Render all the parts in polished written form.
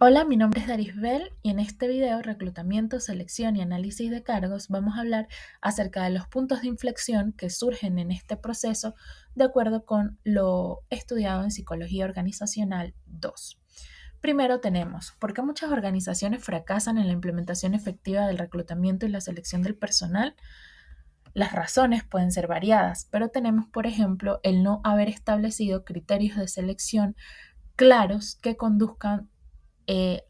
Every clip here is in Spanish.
Hola, mi nombre es Darisbel y en este video, Reclutamiento, Selección y Análisis de Cargos, vamos a hablar acerca de los puntos de inflexión que surgen en este proceso de acuerdo con lo estudiado en Psicología Organizacional 2. Primero tenemos, ¿por qué muchas organizaciones fracasan en la implementación efectiva del reclutamiento y la selección del personal? Las razones pueden ser variadas, pero tenemos, por ejemplo, el no haber establecido criterios de selección claros que conduzcan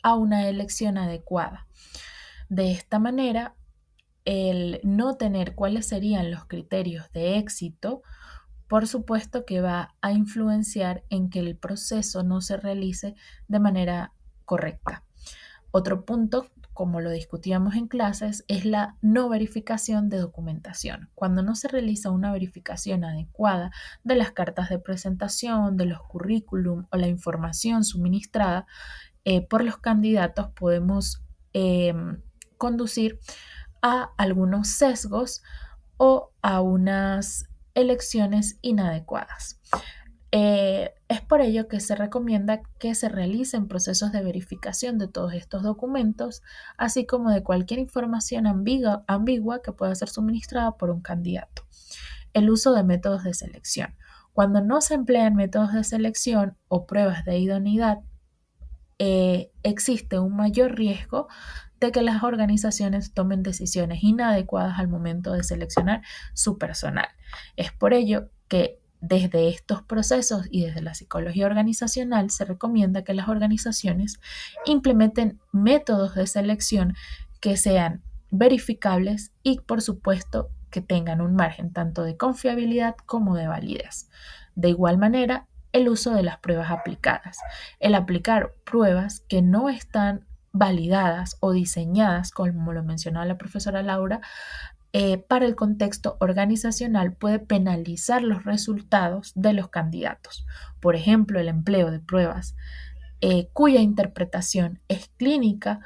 a una elección adecuada. De esta manera, el no tener cuáles serían los criterios de éxito, por supuesto que va a influenciar en que el proceso no se realice de manera correcta. Otro punto, como lo discutíamos en clases, es la no verificación de documentación. Cuando no se realiza una verificación adecuada de las cartas de presentación, de los currículum o la información suministrada, por los candidatos podemos conducir a algunos sesgos o a unas elecciones inadecuadas. Es por ello que se recomienda que se realicen procesos de verificación de todos estos documentos, así como de cualquier información ambigua que pueda ser suministrada por un candidato. El uso de métodos de selección. Cuando no se emplean métodos de selección o pruebas de idoneidad, existe un mayor riesgo de que las organizaciones tomen decisiones inadecuadas al momento de seleccionar su personal. Es por ello que desde estos procesos y desde la psicología organizacional se recomienda que las organizaciones implementen métodos de selección que sean verificables y, por supuesto, que tengan un margen tanto de confiabilidad como de validez. De igual manera, el uso de las pruebas aplicadas. El aplicar pruebas que no están validadas o diseñadas, como lo mencionaba la profesora Laura, para el contexto organizacional puede penalizar los resultados de los candidatos. Por ejemplo, el empleo de pruebas cuya interpretación es clínica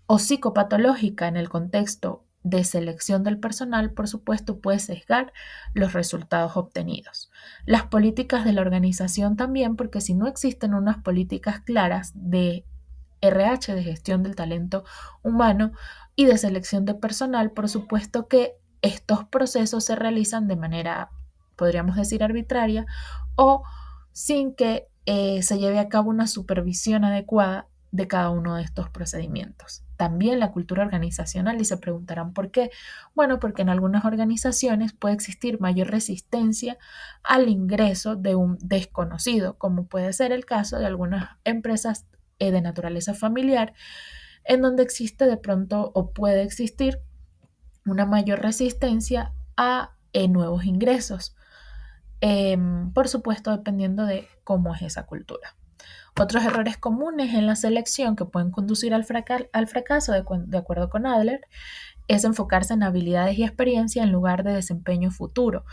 o psicopatológica en el contexto de selección del personal, por supuesto, puede sesgar los resultados obtenidos. Las políticas de la organización también, porque si no existen unas políticas claras de RH, de gestión del talento humano y de selección de personal, por supuesto que estos procesos se realizan de manera, podríamos decir, arbitraria o sin que se lleve a cabo una supervisión adecuada de cada uno de estos procedimientos. También la cultura organizacional, y se preguntarán por qué. Bueno, porque en algunas organizaciones puede existir mayor resistencia al ingreso de un desconocido, como puede ser el caso de algunas empresas de naturaleza familiar, en donde existe de pronto o puede existir una mayor resistencia a nuevos ingresos. Por supuesto, dependiendo de cómo es esa cultura. Otros errores comunes en la selección que pueden conducir al fracaso, de acuerdo con Adler, es enfocarse en habilidades y experiencia en lugar de desempeño futuro.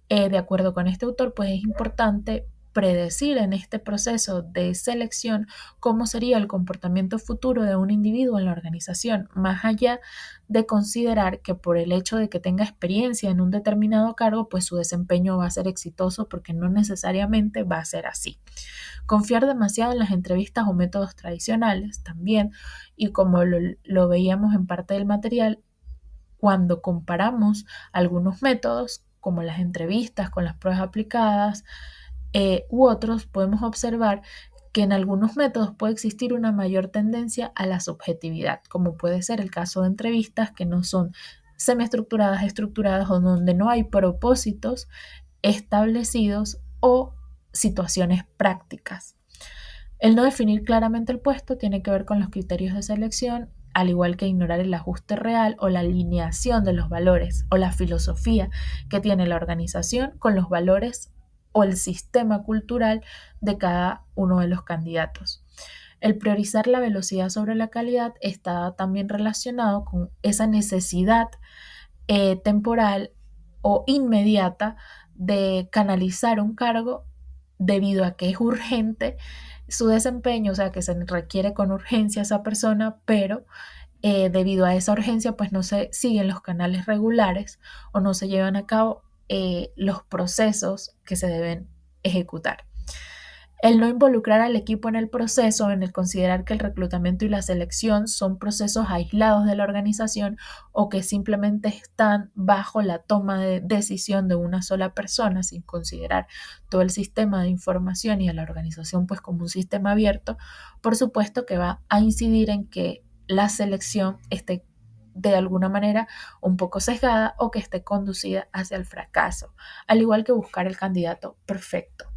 De acuerdo con este autor, pues es importante predecir en este proceso de selección cómo sería el comportamiento futuro de un individuo en la organización, más allá de considerar que por el hecho de que tenga experiencia en un determinado cargo, pues su desempeño va a ser exitoso, porque no necesariamente va a ser así. Confiar demasiado en las entrevistas o métodos tradicionales también, y como lo veíamos en parte del material, cuando comparamos algunos métodos, como las entrevistas con las pruebas aplicadas u otros, podemos observar que en algunos métodos puede existir una mayor tendencia a la subjetividad, como puede ser el caso de entrevistas que no son semiestructuradas, estructuradas o donde no hay propósitos establecidos o situaciones prácticas. El no definir claramente el puesto tiene que ver con los criterios de selección, al igual que ignorar el ajuste real o la alineación de los valores o la filosofía que tiene la organización con los valores o el sistema cultural de cada uno de los candidatos. El priorizar la velocidad sobre la calidad está también relacionado con esa necesidad temporal o inmediata de canalizar un cargo debido a que es urgente su desempeño, o sea, que se requiere con urgencia a esa persona, pero debido a esa urgencia, pues no se siguen los canales regulares o no se llevan a cabo los procesos que se deben ejecutar. El no involucrar al equipo en el proceso, en el considerar que el reclutamiento y la selección son procesos aislados de la organización o que simplemente están bajo la toma de decisión de una sola persona sin considerar todo el sistema de información y a la organización pues como un sistema abierto, por supuesto que va a incidir en que la selección esté de alguna manera un poco sesgada o que esté conducida hacia el fracaso, al igual que buscar el candidato perfecto.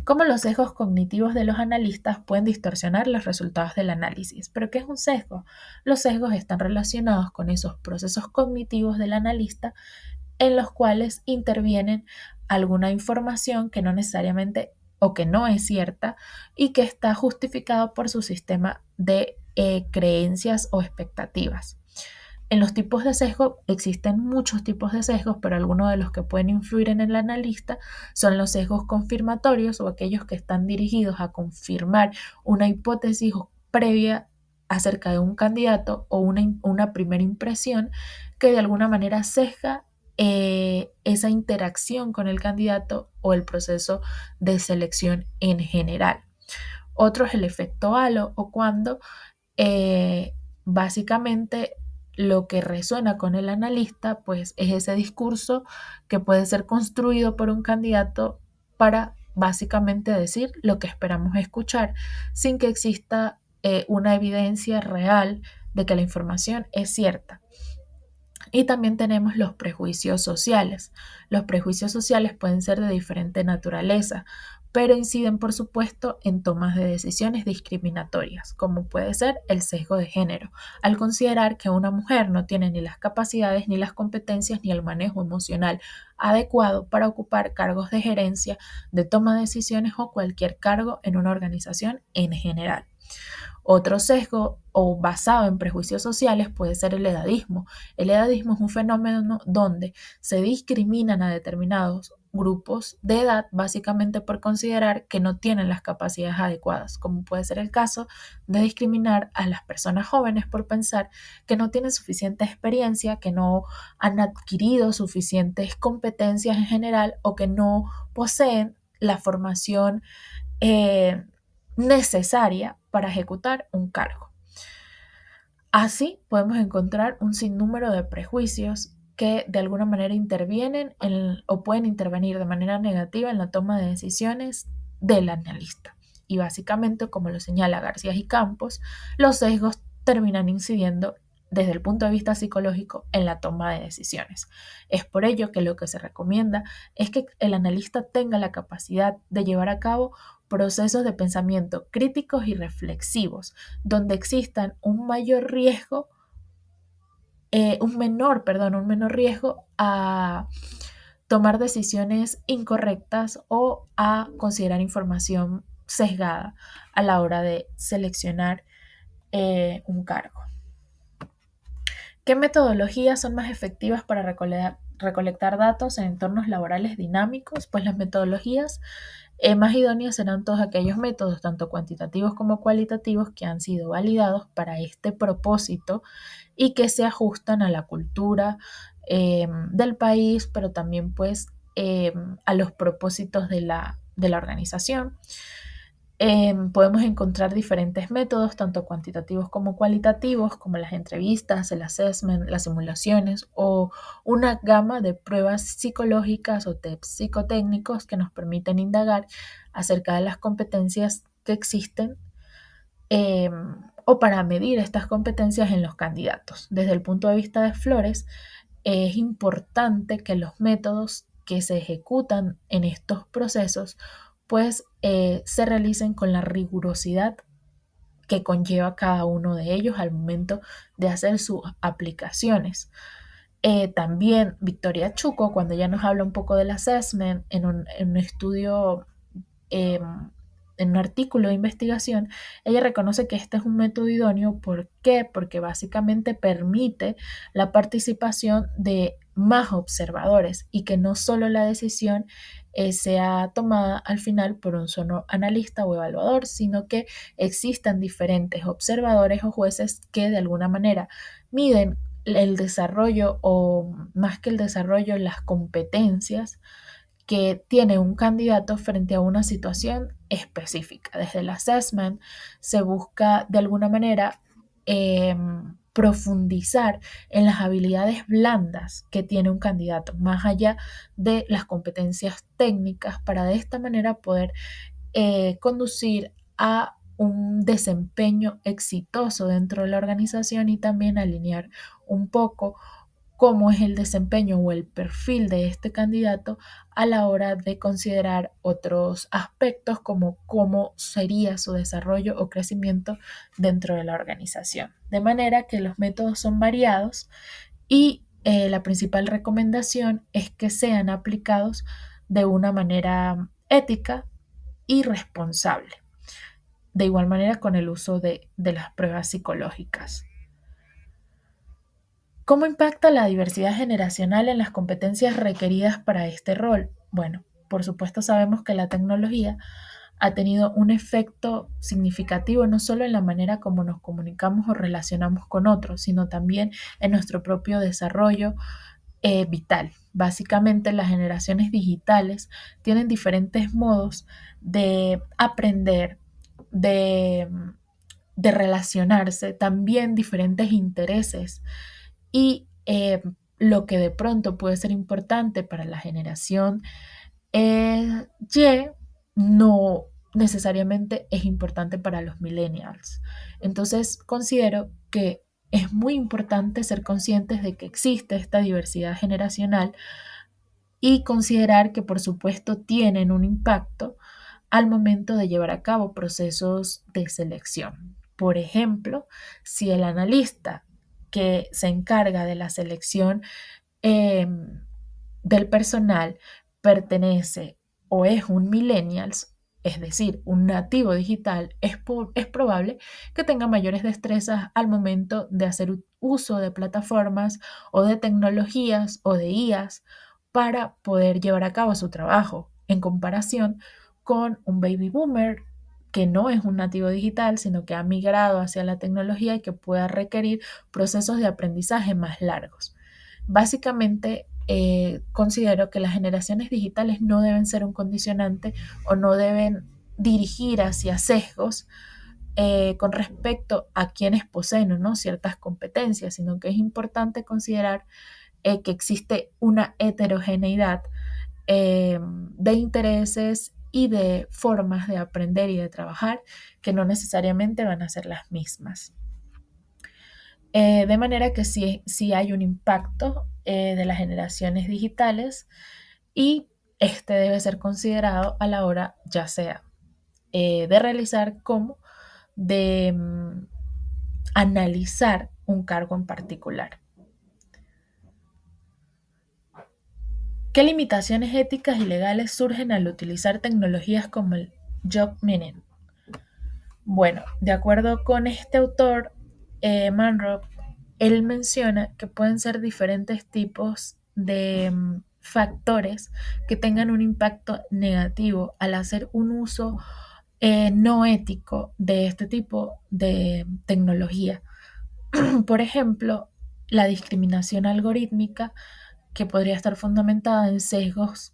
Cómo los sesgos cognitivos de los analistas pueden distorsionar los resultados del análisis. ¿Pero qué es un sesgo? Los sesgos están relacionados con esos procesos cognitivos del analista en los cuales intervienen alguna información que no necesariamente o que no es cierta y que está justificado por su sistema de creencias o expectativas. En los tipos de sesgo existen muchos tipos de sesgos, pero algunos de los que pueden influir en el analista son los sesgos confirmatorios o aquellos que están dirigidos a confirmar una hipótesis previa acerca de un candidato o una primera impresión que de alguna manera sesga esa interacción con el candidato o el proceso de selección en general. Otro es el efecto halo o cuando eh, básicamente lo que resuena con el analista, pues es ese discurso que puede ser construido por un candidato para básicamente decir lo que esperamos escuchar, sin que exista una evidencia real de que la información es cierta. Y también tenemos los prejuicios sociales. Los prejuicios sociales pueden ser de diferente naturaleza, pero inciden, por supuesto, en tomas de decisiones discriminatorias, como puede ser el sesgo de género, al considerar que una mujer no tiene ni las capacidades, ni las competencias, ni el manejo emocional adecuado para ocupar cargos de gerencia, de toma de decisiones o cualquier cargo en una organización en general. Otro sesgo o basado en prejuicios sociales puede ser el edadismo. El edadismo es un fenómeno donde se discriminan a determinados grupos de edad básicamente por considerar que no tienen las capacidades adecuadas, como puede ser el caso de discriminar a las personas jóvenes por pensar que no tienen suficiente experiencia, que no han adquirido suficientes competencias en general o que no poseen la formación eh, necesaria para ejecutar un cargo. Así podemos encontrar un sinnúmero de prejuicios que de alguna manera intervienen o pueden intervenir de manera negativa en la toma de decisiones del analista. Y básicamente, como lo señala García y Campos, los sesgos terminan incidiendo desde el punto de vista psicológico en la toma de decisiones. Es por ello que lo que se recomienda es que el analista tenga la capacidad de llevar a cabo procesos de pensamiento críticos y reflexivos, donde existan un mayor riesgo, un menor riesgo a tomar decisiones incorrectas o a considerar información sesgada a la hora de seleccionar un cargo. ¿Qué metodologías son más efectivas para recolectar datos en entornos laborales dinámicos? Pues las metodologías más idóneas serán todos aquellos métodos, tanto cuantitativos como cualitativos, que han sido validados para este propósito y que se ajustan a la cultura del país, pero también pues a los propósitos de la organización. Podemos encontrar diferentes métodos, tanto cuantitativos como cualitativos, como las entrevistas, el assessment, las simulaciones o una gama de pruebas psicológicas o tests psicotécnicos que nos permiten indagar acerca de las competencias que existen eh, o para medir estas competencias en los candidatos. Desde el punto de vista de Flores, es importante que los métodos que se ejecutan en estos procesos pues se realicen con la rigurosidad que conlleva cada uno de ellos al momento de hacer sus aplicaciones. También Victoria Chuco, cuando ya nos habla un poco del assessment en un estudio eh, en un artículo de investigación, ella reconoce que este es un método idóneo. ¿Por qué? Porque básicamente permite la participación de más observadores y que no solo la decisión sea tomada al final por un solo analista o evaluador, sino que existan diferentes observadores o jueces que de alguna manera miden el desarrollo o más que el desarrollo, las competencias que tiene un candidato frente a una situación específica. Desde el assessment se busca de alguna manera profundizar en las habilidades blandas que tiene un candidato, más allá de las competencias técnicas, para de esta manera poder conducir a un desempeño exitoso dentro de la organización y también alinear un poco cómo es el desempeño o el perfil de este candidato a la hora de considerar otros aspectos como cómo sería su desarrollo o crecimiento dentro de la organización. De manera que los métodos son variados y la principal recomendación es que sean aplicados de una manera ética y responsable. De igual manera con el uso de las pruebas psicológicas. ¿Cómo impacta la diversidad generacional en las competencias requeridas para este rol? Bueno, por supuesto sabemos que la tecnología ha tenido un efecto significativo no solo en la manera como nos comunicamos o relacionamos con otros, sino también en nuestro propio desarrollo vital. Básicamente las generaciones digitales tienen diferentes modos de aprender, de, de relacionarse, también diferentes intereses y lo que de pronto puede ser importante para la generación Y no necesariamente es importante para los millennials. Entonces considero que es muy importante ser conscientes de que existe esta diversidad generacional y considerar que por supuesto tienen un impacto al momento de llevar a cabo procesos de selección. Por ejemplo, si el analista que se encarga de la selección eh, del personal pertenece o es un millennials, es decir, un nativo digital, es probable que tenga mayores destrezas al momento de hacer uso de plataformas o de tecnologías o de IAs para poder llevar a cabo su trabajo, en comparación con un baby boomer que no es un nativo digital, sino que ha migrado hacia la tecnología y que pueda requerir procesos de aprendizaje más largos. Básicamente, considero que las generaciones digitales no deben ser un condicionante o no deben dirigir hacia sesgos con respecto a quienes poseen o no ciertas competencias, sino que es importante considerar que existe una heterogeneidad de intereses y de formas de aprender y de trabajar que no necesariamente van a ser las mismas. De manera que sí hay un impacto de las generaciones digitales y este debe ser considerado a la hora ya sea de realizar como de analizar un cargo en particular. ¿Qué limitaciones éticas y legales surgen al utilizar tecnologías como el job mining? Bueno, de acuerdo con este autor, Manrop, él menciona que pueden ser diferentes tipos de factores que tengan un impacto negativo al hacer un uso no ético de este tipo de tecnología. Por ejemplo, la discriminación algorítmica, que podría estar fundamentada en sesgos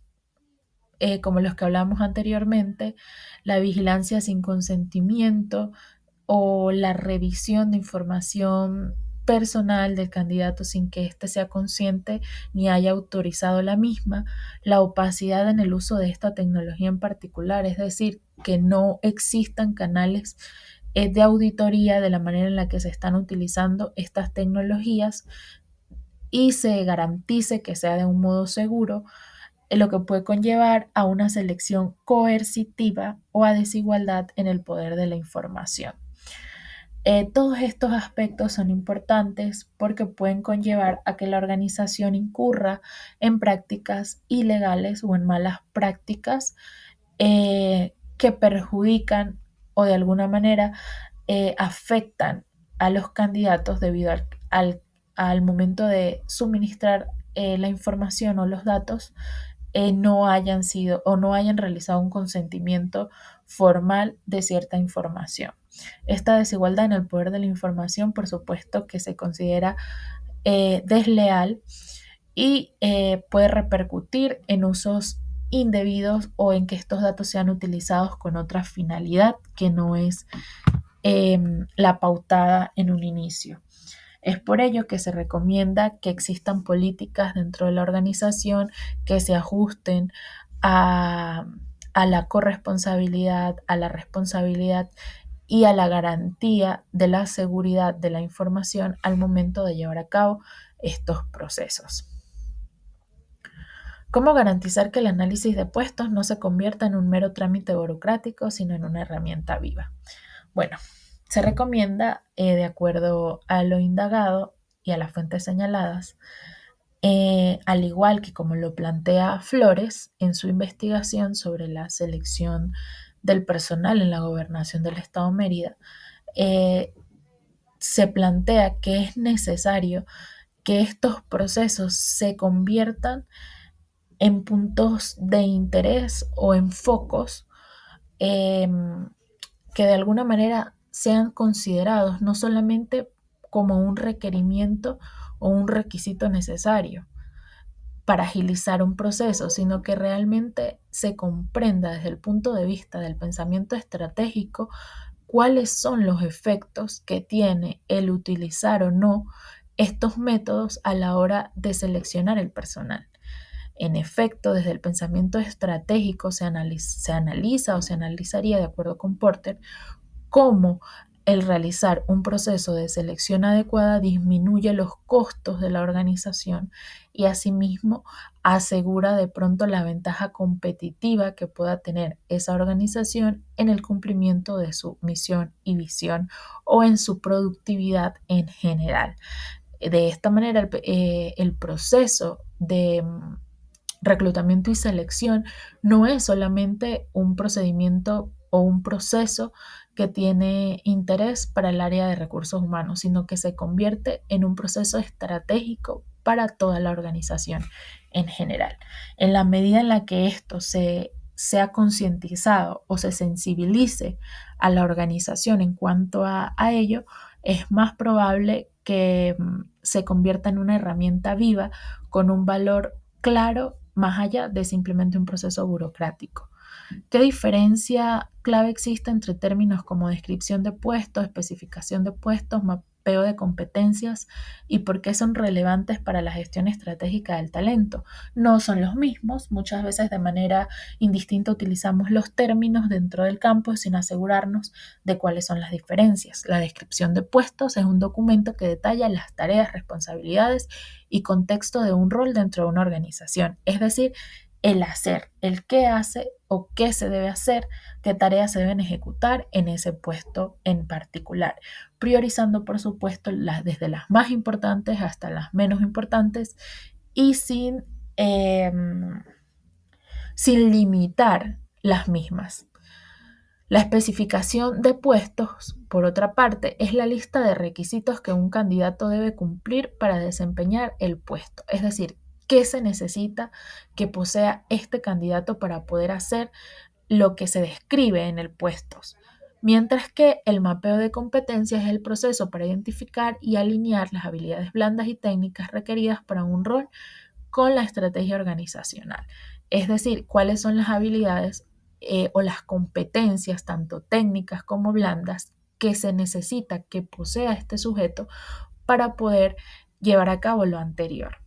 como los que hablamos anteriormente, la vigilancia sin consentimiento o la revisión de información personal del candidato sin que éste sea consciente ni haya autorizado la misma, la opacidad en el uso de esta tecnología en particular, es decir, que no existan canales de auditoría de la manera en la que se están utilizando estas tecnologías y se garantice que sea de un modo seguro, lo que puede conllevar a una selección coercitiva o a desigualdad en el poder de la información. Todos estos aspectos son importantes porque pueden conllevar a que la organización incurra en prácticas ilegales o en malas prácticas que perjudican o de alguna manera afectan a los candidatos debido al momento de suministrar la información o los datos no hayan sido o no hayan realizado un consentimiento formal de cierta información. Esta desigualdad en el poder de la información, por supuesto, que se considera desleal y puede repercutir en usos indebidos o en que estos datos sean utilizados con otra finalidad que no es la pautada en un inicio. Es por ello que se recomienda que existan políticas dentro de la organización que se ajusten a, a la corresponsabilidad, a la responsabilidad y a la garantía de la seguridad de la información al momento de llevar a cabo estos procesos. ¿Cómo garantizar que el análisis de puestos no se convierta en un mero trámite burocrático, sino en una herramienta viva? Bueno, se recomienda, de acuerdo a lo indagado y a las fuentes señaladas, al igual que como lo plantea Flores en su investigación sobre la selección del personal en la gobernación del estado Mérida, eh, se plantea que es necesario que estos procesos se conviertan en puntos de interés o en focos eh, que de alguna manera sean considerados no solamente como un requerimiento o un requisito necesario para agilizar un proceso, sino que realmente se comprenda desde el punto de vista del pensamiento estratégico cuáles son los efectos que tiene el utilizar o no estos métodos a la hora de seleccionar el personal. En efecto, desde el pensamiento estratégico se analiza o se analizaría, de acuerdo con Porter, cómo el realizar un proceso de selección adecuada disminuye los costos de la organización y asimismo asegura de pronto la ventaja competitiva que pueda tener esa organización en el cumplimiento de su misión y visión o en su productividad en general. De esta manera, el proceso de reclutamiento y selección no es solamente un procedimiento o un proceso que tiene interés para el área de recursos humanos, sino que se convierte en un proceso estratégico para toda la organización en general. En la medida en la que esto se sea concientizado o se sensibilice a la organización en cuanto a ello, es más probable que se convierta en una herramienta viva con un valor claro más allá de simplemente un proceso burocrático. ¿Qué diferencia clave existe entre términos como descripción de puestos, especificación de puestos, mapeo de competencias y por qué son relevantes para la gestión estratégica del talento? No son los mismos, muchas veces de manera indistinta utilizamos los términos dentro del campo sin asegurarnos de cuáles son las diferencias. La descripción de puestos es un documento que detalla las tareas, responsabilidades y contexto de un rol dentro de una organización, es decir, el hacer, el qué hace o qué se debe hacer, qué tareas se deben ejecutar en ese puesto en particular, priorizando por supuesto desde las más importantes hasta las menos importantes y eh, sin limitar las mismas. La especificación de puestos, por otra parte, es la lista de requisitos que un candidato debe cumplir para desempeñar el puesto, es decir, qué se necesita que posea este candidato para poder hacer lo que se describe en el puesto. Mientras que el mapeo de competencias es el proceso para identificar y alinear las habilidades blandas y técnicas requeridas para un rol con la estrategia organizacional. Es decir, cuáles son las habilidades o las competencias, tanto técnicas como blandas, que se necesita que posea este sujeto para poder llevar a cabo lo anterior.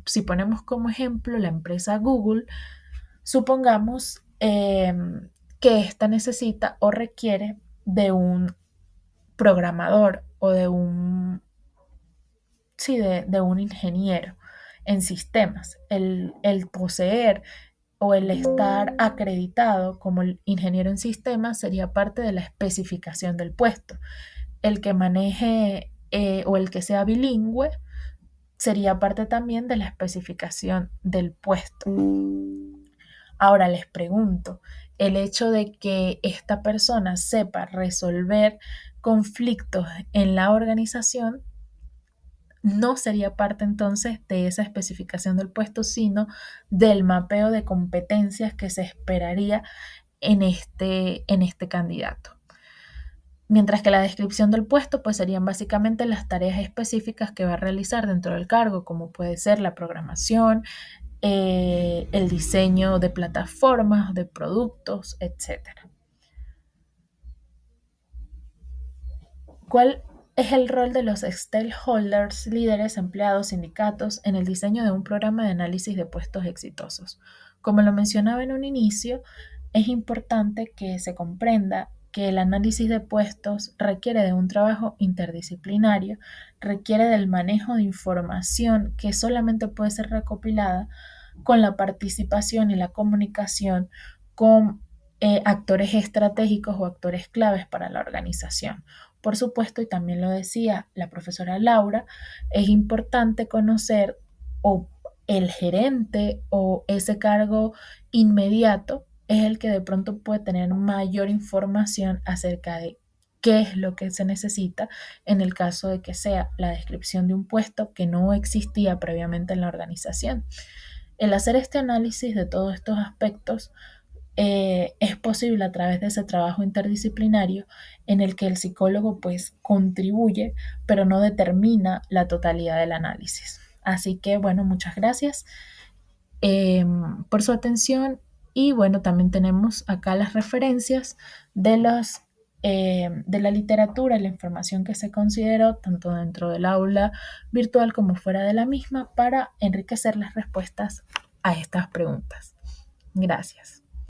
Si ponemos como ejemplo la empresa Google, supongamos que ésta necesita o requiere de un programador o de un ingeniero en sistemas. El poseer o el estar acreditado como el ingeniero en sistemas sería parte de la especificación del puesto. El que maneje o el que sea bilingüe sería parte también de la especificación del puesto. Ahora les pregunto, el hecho de que esta persona sepa resolver conflictos en la organización no sería parte entonces de esa especificación del puesto, sino del mapeo de competencias que se esperaría en este candidato. Mientras que la descripción del puesto pues serían básicamente las tareas específicas que va a realizar dentro del cargo, como puede ser la programación, el diseño de plataformas, de productos, etcétera. ¿Cuál es el rol de los stakeholders, líderes, empleados, sindicatos en el diseño de un programa de análisis de puestos exitosos? Como lo mencionaba en un inicio, es importante que se comprenda que el análisis de puestos requiere de un trabajo interdisciplinario, requiere del manejo de información que solamente puede ser recopilada con la participación y la comunicación con actores estratégicos o actores claves para la organización. Por supuesto, y también lo decía la profesora Laura, es importante conocer o el gerente o ese cargo inmediato es el que de pronto puede tener mayor información acerca de qué es lo que se necesita en el caso de que sea la descripción de un puesto que no existía previamente en la organización. El hacer este análisis de todos estos aspectos es posible a través de ese trabajo interdisciplinario en el que el psicólogo pues contribuye, pero no determina la totalidad del análisis. Así que bueno, muchas gracias por su atención y bueno, también tenemos acá las referencias de de la literatura, la información que se consideró tanto dentro del aula virtual como fuera de la misma para enriquecer las respuestas a estas preguntas. Gracias.